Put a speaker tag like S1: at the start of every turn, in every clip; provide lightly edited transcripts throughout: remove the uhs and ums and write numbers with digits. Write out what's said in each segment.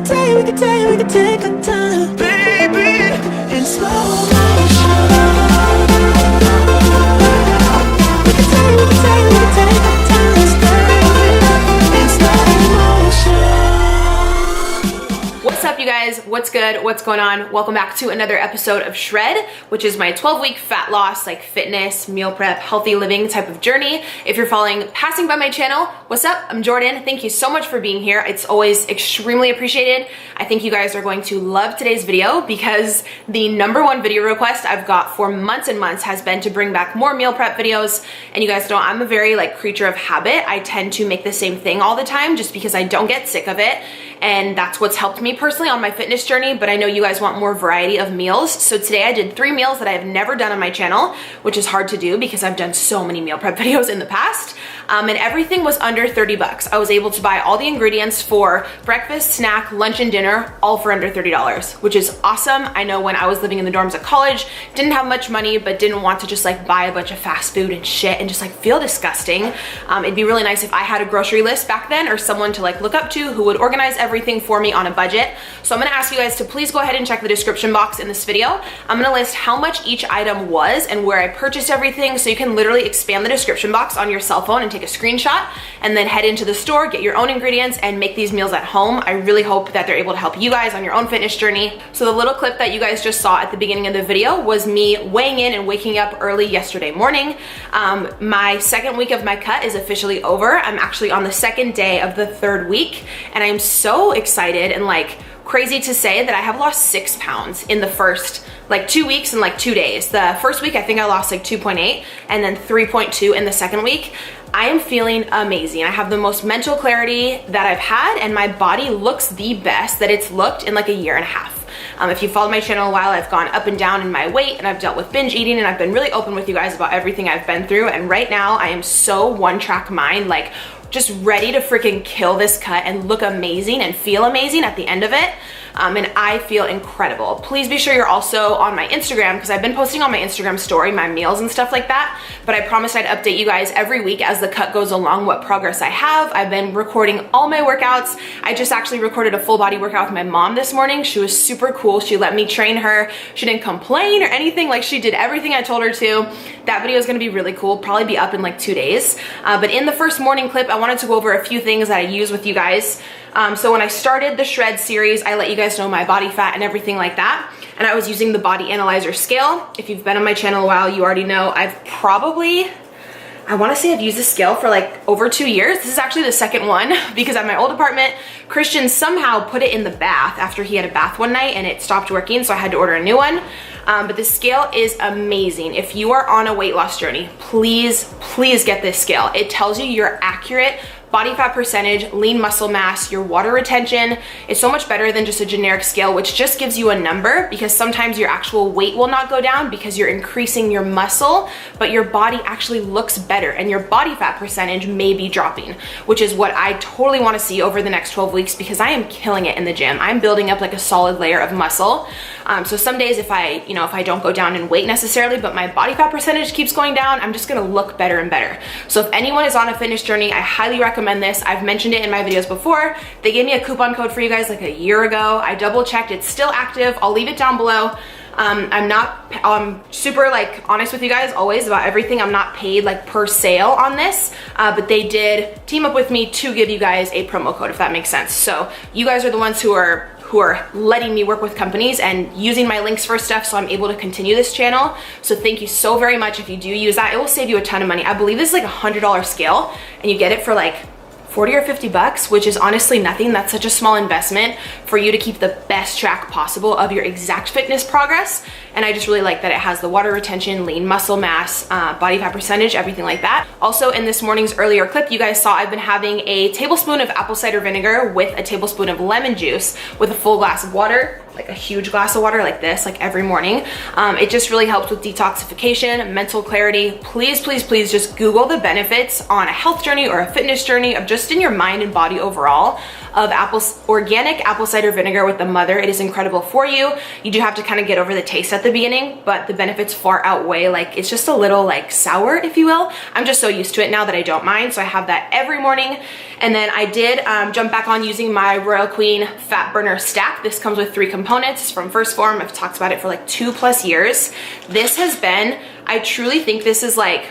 S1: could take our time, baby, in slow motion. We could take our time, stay in slow motion.
S2: What's up, you guys? What's good? What's going on? Welcome back to another episode of Shred, which is my 12-week fat loss, like fitness, meal prep, healthy living type of journey. If you're passing by my channel, what's up? I'm Jordan. Thank you so much for being here. It's always extremely appreciated. I think you guys are going to love today's video because the #1 video request I've got for months and months has been to bring back more meal prep videos. And you guys know I'm a very creature of habit. I tend to make the same thing all the time just because I don't get sick of it. And that's what's helped me personally on my fitness journey, but I know you guys want more variety of meals. So today I did 3 meals that I have never done on my channel, which is hard to do because I've done so many meal prep videos in the past. And everything was under 30 bucks. I was able to buy all the ingredients for breakfast, snack, lunch, and dinner, all for under $30, which is awesome. I know when I was living in the dorms at college, didn't have much money, but didn't want to just buy a bunch of fast food and shit and just feel disgusting. It'd be really nice if I had a grocery list back then or someone to look up to who would organize everything for me on a budget. So I'm gonna ask you guys to please go ahead and check the description box in this video. I'm gonna list how much each item was and where I purchased everything, so you can literally expand the description box on your cell phone and take a screenshot and then head into the store, get your own ingredients, and make these meals at home. I really hope that they're able to help you guys on your own fitness journey. So the little clip that you guys just saw at the beginning of the video was me weighing in and waking up early yesterday morning. My second week of my cut is officially over. I'm actually on the second day of the 3rd week, and I'm so excited and crazy to say that I have lost 6 pounds in the first 2 weeks and 2 days. The first week I think I lost 2.8 and then 3.2 in the second week. I am feeling amazing. I have the most mental clarity that I've had, and my body looks the best that it's looked in a year and a half. If you followed my channel a while, I've gone up and down in my weight, and I've dealt with binge eating, and I've been really open with you guys about everything I've been through. And right now I am so one-track mind, just ready to freaking kill this cut and look amazing and feel amazing at the end of it. And I feel incredible. Please be sure you're also on my Instagram, because I've been posting on my Instagram story my meals and stuff like that, but I promised I'd update you guys every week as the cut goes along what progress I have. I've been recording all my workouts. I just actually recorded a full body workout with my mom this morning. She was super cool. She let me train her. She didn't complain or anything. She did everything I told her to. That video is gonna be really cool, probably be up in 2 days. But in the first morning clip, I wanted to go over a few things that I use with you guys. So when I started the Shred series, I let you guys know my body fat and everything like that. And I was using the Body Analyzer scale. If you've been on my channel a while, you already know I wanna say I've used this scale for over 2 years. This is actually the second one because at my old apartment, Christian somehow put it in the bath after he had a bath one night and it stopped working, so I had to order a new one. But the scale is amazing. If you are on a weight loss journey, please get this scale. It tells you your accurate body fat percentage, lean muscle mass, your water retention. It's so much better than just a generic scale, which just gives you a number, because sometimes your actual weight will not go down because you're increasing your muscle, but your body actually looks better and your body fat percentage may be dropping, which is what I totally want to see over the next 12 weeks because I am killing it in the gym. I'm building up a solid layer of muscle. So some days if I don't go down in weight necessarily, but my body fat percentage keeps going down, I'm just gonna look better and better. So if anyone is on a fitness journey, I highly recommend this. I've mentioned it in my videos before. They gave me a coupon code for you guys a year ago. I double checked, it's still active. I'll leave it down below. I'm super honest with you guys always about everything. I'm not paid per sale on this, but they did team up with me to give you guys a promo code, if that makes sense. So you guys are the ones who are letting me work with companies and using my links for stuff, so I'm able to continue this channel. So thank you so very much. If you do use that, it will save you a ton of money. I believe this is a $100 scale and you get it for 40 or 50 bucks, which is honestly nothing. That's such a small investment for you to keep the best track possible of your exact fitness progress. And I just really like that it has the water retention, lean muscle mass, body fat percentage, everything like that. Also in this morning's earlier clip, you guys saw I've been having a tablespoon of apple cider vinegar with a tablespoon of lemon juice with a full glass of water, a huge glass of water like this, every morning. It just really helps with detoxification, mental clarity. Please just Google the benefits on a health journey or a fitness journey of just in your mind and body overall of organic apple cider vinegar with the mother. It is incredible for you. You do have to kind of get over the taste at at the beginning, but the benefits far outweigh. Like, it's just a little like sour, if you will. I'm just so used to it now that I don't mind. So I have that every morning. And then I did jump back on using my Royal Queen fat burner stack. This comes with 3 components from First Form. I've talked about it for like 2+ years. This has been, I truly think this is like,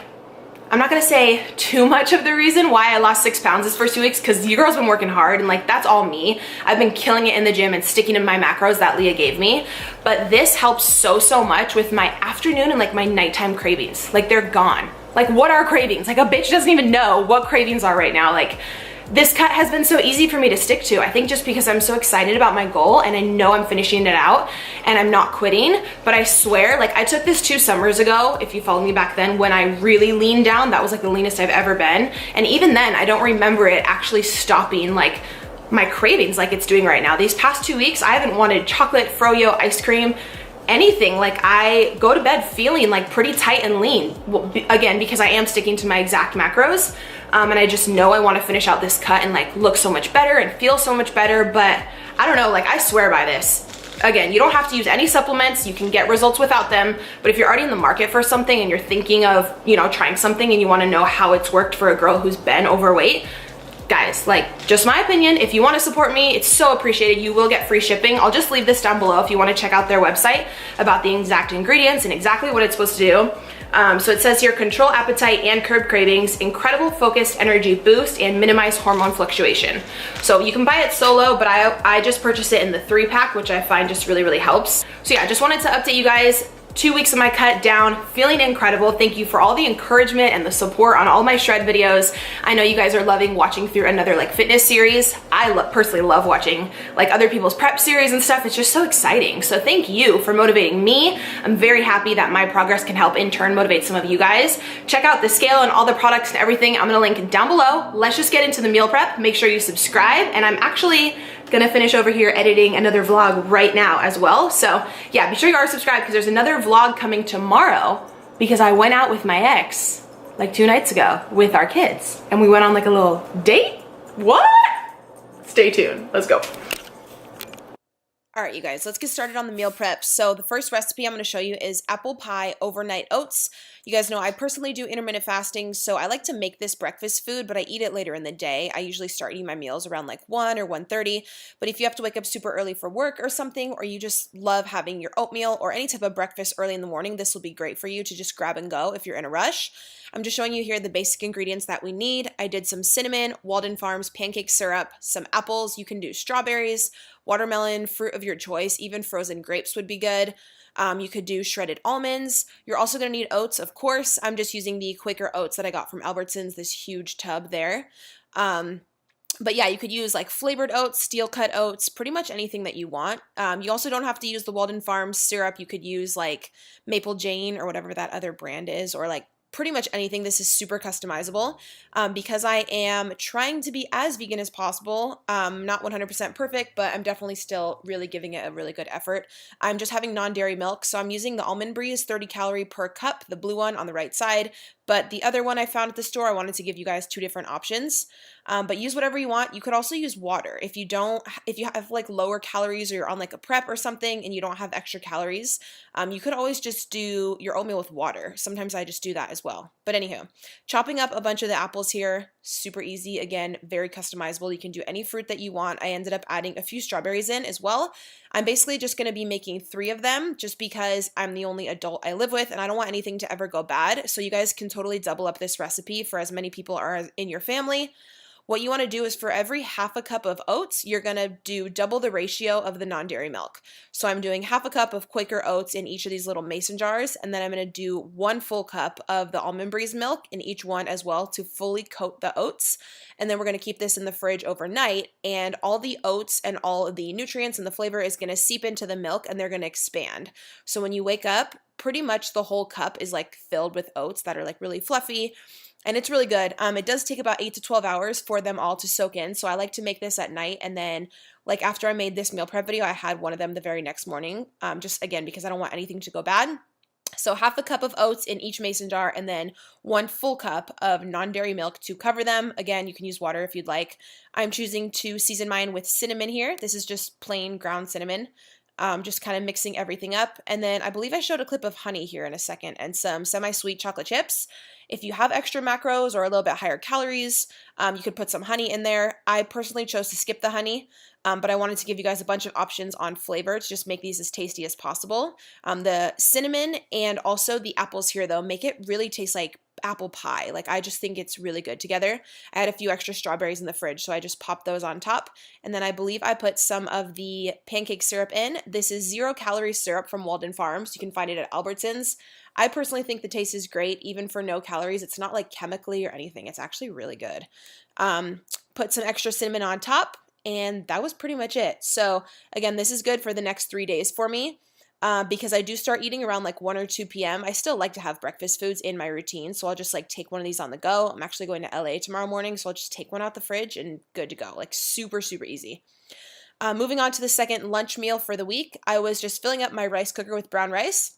S2: I'm not gonna say too much of the reason why I lost 6 pounds this first 2 weeks, because you girls been working hard and like that's all me. I've been killing it in the gym and sticking to my macros that Leah gave me. But this helps so much with my afternoon and like my nighttime cravings. Like, they're gone. Like, what are cravings? Like, a bitch doesn't even know what cravings are right now. Like, this cut has been so easy for me to stick to. I think just because I'm so excited about my goal and I know I'm finishing it out and I'm not quitting. But I swear, like, I took this 2 summers ago, if you followed me back then, when I really leaned down. That was like the leanest I've ever been. And even then, I don't remember it actually stopping like my cravings like it's doing right now. These past 2 weeks, I haven't wanted chocolate, froyo, ice cream, anything. Like, I go to bed feeling like pretty tight and lean. Well, again, because I am sticking to my exact macros. And I just know I want to finish out this cut and like look so much better and feel so much better. But I don't know, like, I swear by this. Again, you don't have to use any supplements. You can get results without them. But if you're already in the market for something and you're thinking of, you know, trying something and you want to know how it's worked for a girl who's been overweight, guys, like, just my opinion, if you want to support me, it's so appreciated. You will get free shipping. I'll just leave this down below if you want to check out their website about the exact ingredients and exactly what it's supposed to do. So it says here, control appetite and curb cravings, incredible focused energy boost, and minimize hormone fluctuation. So you can buy it solo, but I just purchased it in the 3-pack, which I find just really helps. So yeah, just wanted to update you guys. 2 weeks of my cut down, feeling incredible. Thank you for all the encouragement and the support on all my shred videos. I know you guys are loving watching through another like fitness series. I personally love watching like other people's prep series and stuff. It's just so exciting. So thank you for motivating me. I'm very happy that my progress can help in turn motivate some of you guys. Check out the scale and all the products and everything. I'm gonna link down below. Let's just get into the meal prep. Make sure you subscribe, and I'm actually gonna finish over here editing another vlog right now as well. So yeah, be sure you are subscribed, because there's another vlog coming tomorrow, because I went out with my ex like 2 nights ago with our kids and we went on like a little date. What? Stay tuned. Let's go. All right, you guys, let's get started on the meal prep. So the first recipe I'm going to show you is apple pie overnight oats. You guys know I personally do intermittent fasting, so I like to make this breakfast food, but I eat it later in the day. I usually start eating my meals around like 1 or 1:30, but if you have to wake up super early for work or something, or you just love having your oatmeal or any type of breakfast early in the morning, this will be great for you to just grab and go if you're in a rush. I'm just showing you here the basic ingredients that we need. I did some cinnamon, Walden Farms pancake syrup, some apples. You can do strawberries, watermelon, fruit of your choice, even frozen grapes would be good. You could do shredded almonds. You're also going to need oats, of course. I'm just using the Quaker oats that I got from Albertsons, this huge tub there. But yeah, you could use like flavored oats, steel cut oats, pretty much anything that you want. You also don't have to use the Walden Farms syrup. You could use like Maple Jane or whatever that other brand is, or like pretty much anything. This is super customizable. Because I am trying to be as vegan as possible. Not 100% perfect, but I'm definitely still really giving it a really good effort. I'm just having non-dairy milk, so I'm using the Almond Breeze 30 calorie per cup, the blue one on the right side. But the other one I found at the store, I wanted to give you guys 2 different options. But use whatever you want. You could also use water. If you have like lower calories, or you're on like a prep or something and you don't have extra calories, you could always just do your oatmeal with water. Sometimes I just do that as well. But anywho, chopping up a bunch of the apples here, super easy. Again, very customizable. You can do any fruit that you want. I ended up adding a few strawberries in as well. I'm basically just going to be making 3 of them just because I'm the only adult I live with and I don't want anything to ever go bad. So you guys can totally double up this recipe for as many people are in your family. What you want to do is for every half a cup of oats, you're going to do double the ratio of the non-dairy milk. So I'm doing half a cup of Quaker oats in each of these little mason jars, and then I'm going to do 1 full cup of the Almond Breeze milk in each one as well to fully coat the oats. And then we're going to keep this in the fridge overnight, and all the oats and all of the nutrients and the flavor is going to seep into the milk and they're going to expand. So when you wake up, pretty much the whole cup is like filled with oats that are like really fluffy. And it's really good. It does take about 8 to 12 hours for them all to soak in. So I like to make this at night. And then like after I made this meal prep video, I had one of them the very next morning. Just again, because I don't want anything to go bad. So half a cup of oats in each mason jar, and then 1 full cup of non-dairy milk to cover them. Again, you can use water if you'd like. I'm choosing to season mine with cinnamon here. This is just plain ground cinnamon. just kind of mixing everything up. And then I believe I showed a clip of honey here in a second and some semi-sweet chocolate chips. If you have extra macros or a little bit higher calories, you could put some honey in there. I personally chose to skip the honey, but I wanted to give you guys a bunch of options on flavor to just make these as tasty as possible. The cinnamon and also the apples here, though, make it really taste like apple pie. Like, I just think it's really good together. I had a few extra strawberries in the fridge, so I just popped those on top. And then I believe I put some of the pancake syrup in. This is 0-calorie syrup from Walden Farms. You can find it at Albertsons. I personally think the taste is great, even for no calories. It's not like chemically or anything. It's actually really good. Put some extra cinnamon on top, and that was pretty much it. So again, this is good for the next 3 days for me. Because I do start eating around like 1 or 2 p.m. I still like to have breakfast foods in my routine, so I'll just like take one of these on the go. I'm actually going to LA tomorrow morning, so I'll just take one out the fridge and good to go. Like super, super easy. Moving on to the second lunch meal for the week, I was just filling up my rice cooker with brown rice.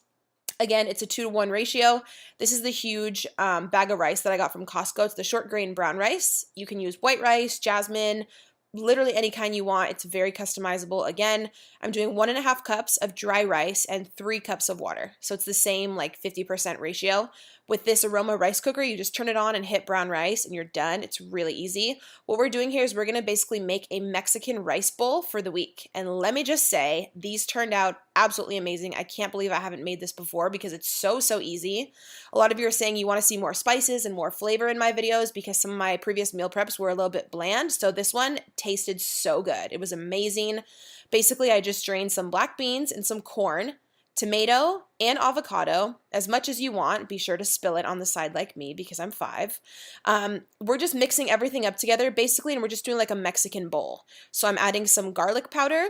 S2: Again, it's a 2-to-1 ratio. This is the huge bag of rice that I got from Costco. It's the short grain brown rice. You can use white rice, jasmine, literally any kind you want. It's very customizable. Again, I'm doing 1.5 cups of dry rice and 3 cups of water. So it's the same like 50% ratio. With this aroma rice cooker, you just turn it on and hit brown rice and you're done. It's really easy. What we're doing here is we're going to basically make a Mexican rice bowl for the week. And let me just say, these turned out absolutely amazing. I can't believe I haven't made this before because it's so, so easy. A lot of you are saying you want to see more spices and more flavor in my videos because some of my previous meal preps were a little bit bland. So this one tasted so good. It was amazing. Basically, I just drained some black beans and some corn, tomato, and avocado, as much as you want. Be sure to spill it on the side like me because I'm 5. We're just mixing everything up together basically, and we're just doing like a Mexican bowl. So I'm adding some garlic powder,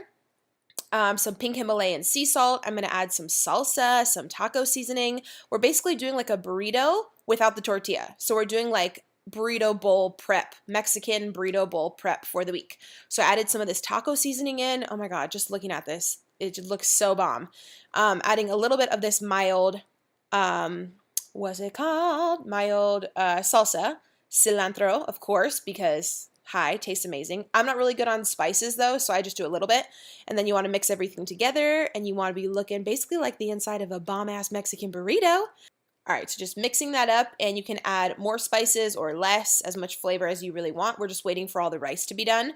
S2: some pink Himalayan sea salt. I'm going to add some salsa, some taco seasoning. We're basically doing like a burrito without the tortilla. So we're doing like burrito bowl prep, Mexican burrito bowl prep for the week. So I added some of this taco seasoning in. Oh my God, just looking at this, it just looks so bomb. Adding a little bit of this mild, what's it called? Mild salsa, cilantro, of course, because tastes amazing. I'm not really good on spices though, so I just do a little bit. And then you want to mix everything together and you want to be looking basically like the inside of a bomb-ass Mexican burrito. All right, so just mixing that up, and you can add more spices or less, as much flavor as you really want. We're just waiting for all the rice to be done.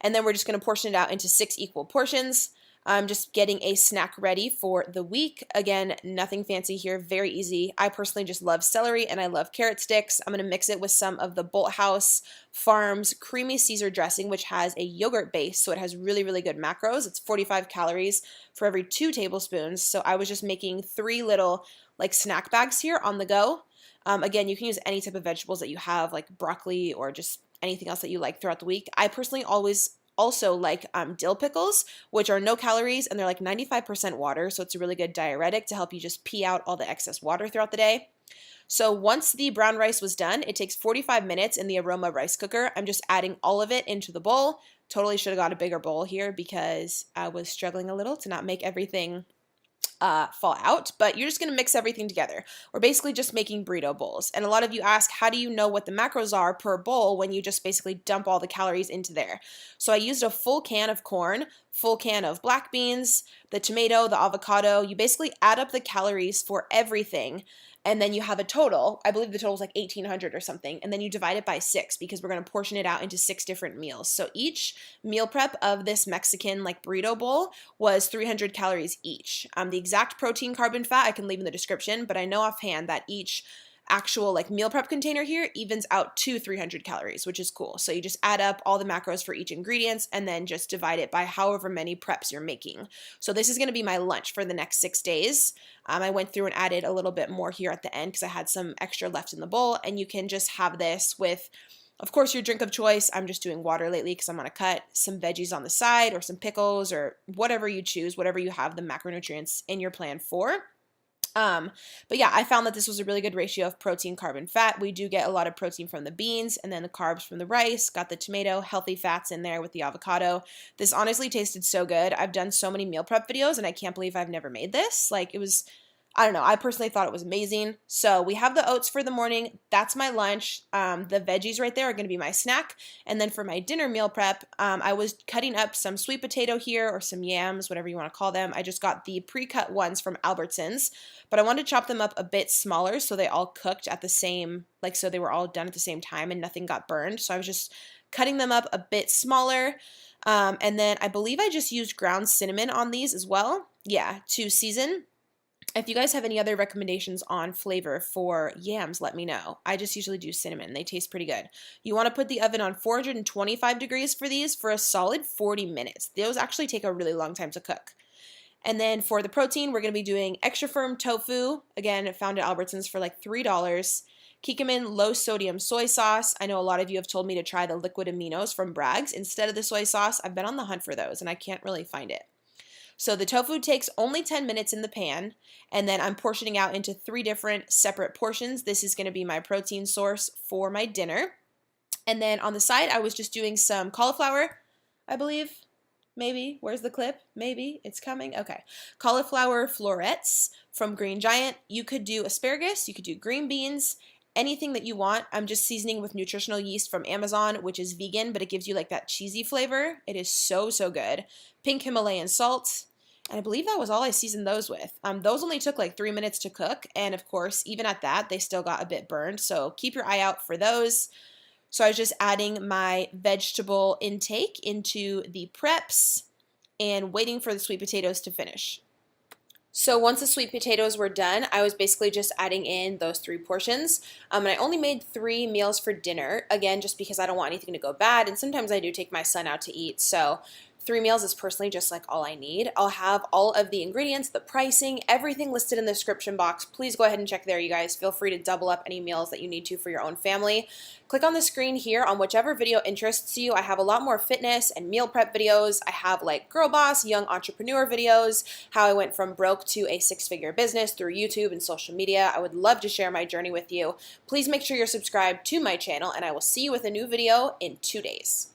S2: And then we're just going to portion it out into 6 equal portions. I'm just getting a snack ready for the week. Again, nothing fancy here, very easy. I personally just love celery and I love carrot sticks. I'm going to mix it with some of the Bolthouse Farms Creamy Caesar dressing, which has a yogurt base, so it has really, really good macros. It's 45 calories for every 2 tablespoons. So I was just making 3 little like snack bags here on the go. Again, you can use any type of vegetables that you have, like broccoli or just anything else that you like throughout the week. I personally also like dill pickles, which are no calories and they're like 95% water, so it's a really good diuretic to help you just pee out all the excess water throughout the day. So once the brown rice was done, it takes 45 minutes in the aroma rice cooker. I'm just adding all of it into the bowl. Totally should have got a bigger bowl here because I was struggling a little to not make everything fall out, but you're just going to mix everything together. We're basically just making burrito bowls. And a lot of you ask, how do you know what the macros are per bowl when you just basically dump all the calories into there? So I used a full can of corn, full can of black beans, the tomato, the avocado. You basically add up the calories for everything, and then you have a total. I believe the total is like 1,800 or something, and then you divide it by 6 because we're going to portion it out into 6 different meals. So each meal prep of this Mexican like burrito bowl was 300 calories each. The exact protein, carb, and fat I can leave in the description, but I know offhand that each actual like meal prep container here evens out to 300 calories, which is cool. So you just add up all the macros for each ingredients and then just divide it by however many preps you're making. So this is going to be my lunch for the next 6 days. I went through and added a little bit more here at the end because I had some extra left in the bowl, and you can just have this with, of course, your drink of choice. I'm just doing water lately because I'm going to cut some veggies on the side or some pickles or whatever you choose, whatever you have the macronutrients in your plan for. But yeah, I found that this was a really good ratio of protein, carb, and fat. We do get a lot of protein from the beans and then the carbs from the rice, got the tomato, healthy fats in there with the avocado. This honestly tasted so good. I've done so many meal prep videos and I can't believe I've never made this. Like, it was I don't know. I personally thought it was amazing. So we have the oats for the morning. That's my lunch. The veggies right there are going to be my snack. And then for my dinner meal prep, I was cutting up some sweet potato here or some yams, whatever you want to call them. I just got the pre-cut ones from Albertsons, but I wanted to chop them up a bit smaller so they all cooked at the same, like so they were all done at the same time and nothing got burned. So I was just cutting them up a bit smaller. And then I believe I just used ground cinnamon on these as well. Yeah, to season. If you guys have any other recommendations on flavor for yams, let me know. I just usually do cinnamon. They taste pretty good. You want to put the oven on 425 degrees for these for a solid 40 minutes. Those actually take a really long time to cook. And then for the protein, we're going to be doing extra firm tofu. Again, found at Albertsons for like $3. Kikkoman low sodium soy sauce. I know a lot of you have told me to try the liquid aminos from Bragg's instead of the soy sauce. I've been on the hunt for those and I can't really find it. So the tofu takes only 10 minutes in the pan, and then I'm portioning out into 3 different separate portions. This is going to be my protein source for my dinner. And then on the side, I was just doing some cauliflower, I believe. Maybe. Where's the clip? Maybe. It's coming. Okay. Cauliflower florets from Green Giant. You could do asparagus. You could do green beans. Anything that you want. I'm just seasoning with nutritional yeast from Amazon, which is vegan, but it gives you like that cheesy flavor. It is so, so good. Pink Himalayan salt. And I believe that was all I seasoned those with. Those only took like 3 minutes to cook. And of course, even at that, they still got a bit burned. So keep your eye out for those. So I was just adding my vegetable intake into the preps and waiting for the sweet potatoes to finish. So once the sweet potatoes were done, I was basically just adding in those 3 portions. And I only made 3 meals for dinner, again, just because I don't want anything to go bad. And sometimes I do take my son out to eat. So 3 meals is personally just like all I need. I'll have all of the ingredients, the pricing, everything listed in the description box. Please go ahead and check there, you guys. Feel free to double up any meals that you need to for your own family. Click on the screen here on whichever video interests you. I have a lot more fitness and meal prep videos. I have like girl boss, young entrepreneur videos, how I went from broke to a 6-figure business through YouTube and social media. I would love to share my journey with you. Please make sure you're subscribed to my channel, and I will see you with a new video in 2 days.